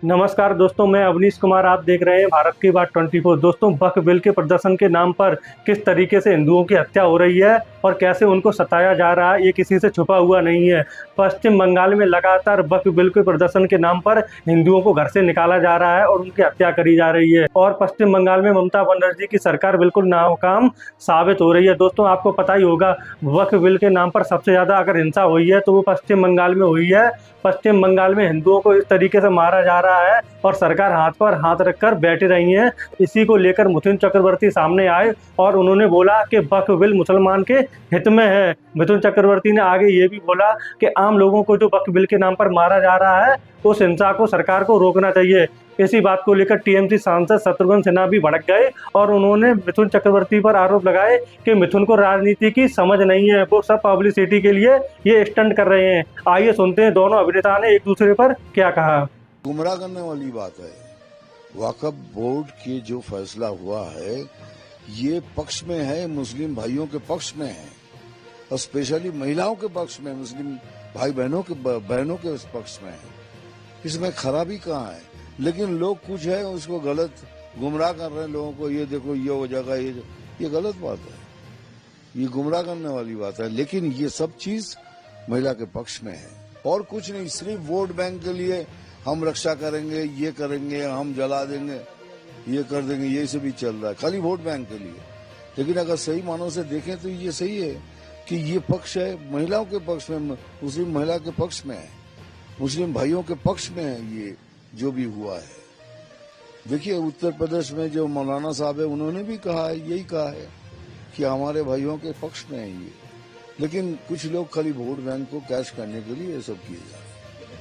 नमस्कार दोस्तों, मैं अवनीश कुमार। आप देख रहे हैं भारत की बात 24। दोस्तों, वक्फ बिल के प्रदर्शन के नाम पर किस तरीके से हिंदुओं की हत्या हो रही है और कैसे उनको सताया जा रहा है, ये किसी से छुपा हुआ नहीं है। पश्चिम बंगाल में लगातार वक्फ बिल के प्रदर्शन के नाम पर हिंदुओं को घर से निकाला जा रहा है और उनकी हत्या करी जा रही है। और पश्चिम बंगाल में ममता बनर्जी की सरकार बिल्कुल नाकाम साबित हो रही है। दोस्तों, आपको पता ही होगा, वक्फ बिल के नाम पर सबसे ज़्यादा अगर हिंसा हुई है तो वो पश्चिम बंगाल में हुई है। पश्चिम बंगाल में हिंदुओं को इस तरीके से मारा जा रहा है और सरकार हाथ पर हाथ रखकर बैठी रही है। इसी को लेकर मिथुन चक्रवर्ती सामने आए और उन्होंने बोला कि वक्फ बिल मुसलमान के हित में है। मिथुन चक्रवर्ती ने आगे ये भी बोला कि आम लोगों को जो वक्फ बिल के नाम पर मारा जा रहा है उस हिंसा को सरकार को रोकना चाहिए। इसी बात को लेकर टीएमसी सांसद शत्रुघ्न सिन्हा भी भड़क गए और उन्होंने मिथुन चक्रवर्ती पर आरोप लगाए कि मिथुन को राजनीति की समझ नहीं है, वो सब पब्लिसिटी के लिए ये स्टंट कर रहे हैं। आइए सुनते हैं दोनों अभिनेता ने एक दूसरे पर क्या कहा। गुमराह करने वाली बात है। वक्फ बोर्ड के जो फैसला हुआ है ये पक्ष में है, मुस्लिम भाइयों के पक्ष में है और स्पेशली महिलाओं के पक्ष में, मुस्लिम भाई बहनों के पक्ष में है। इसमें खराबी कहाँ है? लेकिन लोग कुछ है उसको गलत गुमराह कर रहे हैं लोगों को। ये देखो ये हो जाएगा, ये गलत बात है, ये गुमराह करने वाली बात है। लेकिन ये सब चीज महिला के पक्ष में है और कुछ नहीं। सिर्फ वोट बैंक के लिए हम रक्षा करेंगे, ये करेंगे, हम जला देंगे, ये कर देंगे, ये सब भी चल रहा है खाली वोट बैंक के लिए। लेकिन अगर सही मानों से देखें तो ये सही है कि ये पक्ष है महिलाओं के पक्ष में, मुस्लिम महिला के पक्ष में है, मुस्लिम भाइयों के पक्ष में है। ये जो भी हुआ है, देखिए उत्तर प्रदेश में जो मौलाना साहब है उन्होंने भी कहा है, यही कहा है कि हमारे भाइयों के पक्ष में है ये। लेकिन कुछ लोग खाली वोट बैंक को कैश करने के लिए ये सब किए जा रहे हैं।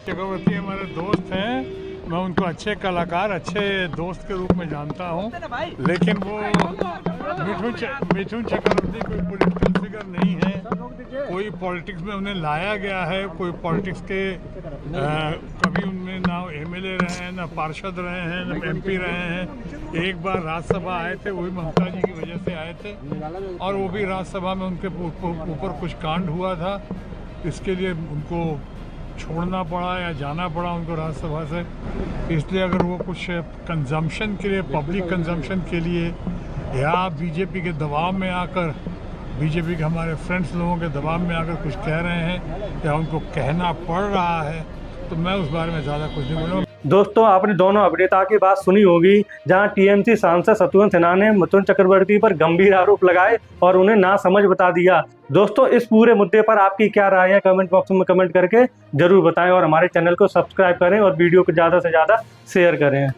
चक्रवर्ती हमारे दोस्त हैं, मैं उनको अच्छे कलाकार, अच्छे दोस्त के रूप में जानता हूं। लेकिन वो मिथुन चक्रवर्ती कोई पॉलिटिकल फिगर नहीं है, कोई पॉलिटिक्स में उन्हें लाया गया है, कोई पॉलिटिक्स के कभी उनमें ना एमएलए रहे हैं, ना पार्षद रहे हैं, ना एमपी रहे हैं। एक बार राज्यसभा आए थे, वही ममता जी की वजह से आए थे और वो भी राज्यसभा में उनके ऊपर कुछ कांड हुआ था, इसके लिए उनको छोड़ना पड़ा या जाना पड़ा उनको राज्यसभा से। इसलिए अगर वो कुछ कंजम्पशन के लिए, पब्लिक कंजम्पशन के लिए या बीजेपी के दबाव में आकर, बीजेपी के हमारे फ्रेंड्स लोगों के दबाव में आकर कुछ कह रहे हैं या उनको कहना पड़ रहा है, तो मैं उस बारे में ज़्यादा कुछ नहीं बोलूँगा। दोस्तों, आपने दोनों अभिनेता की बात सुनी होगी, जहां टीएमसी सांसद शत्रुघ्न सिन्हा ने मिथुन चक्रवर्ती पर गंभीर आरोप लगाए और उन्हें ना समझ बता दिया। दोस्तों, इस पूरे मुद्दे पर आपकी क्या राय है, कमेंट बॉक्स में कमेंट करके जरूर बताएं और हमारे चैनल को सब्सक्राइब करें और वीडियो को ज़्यादा से ज़्यादा शेयर करें।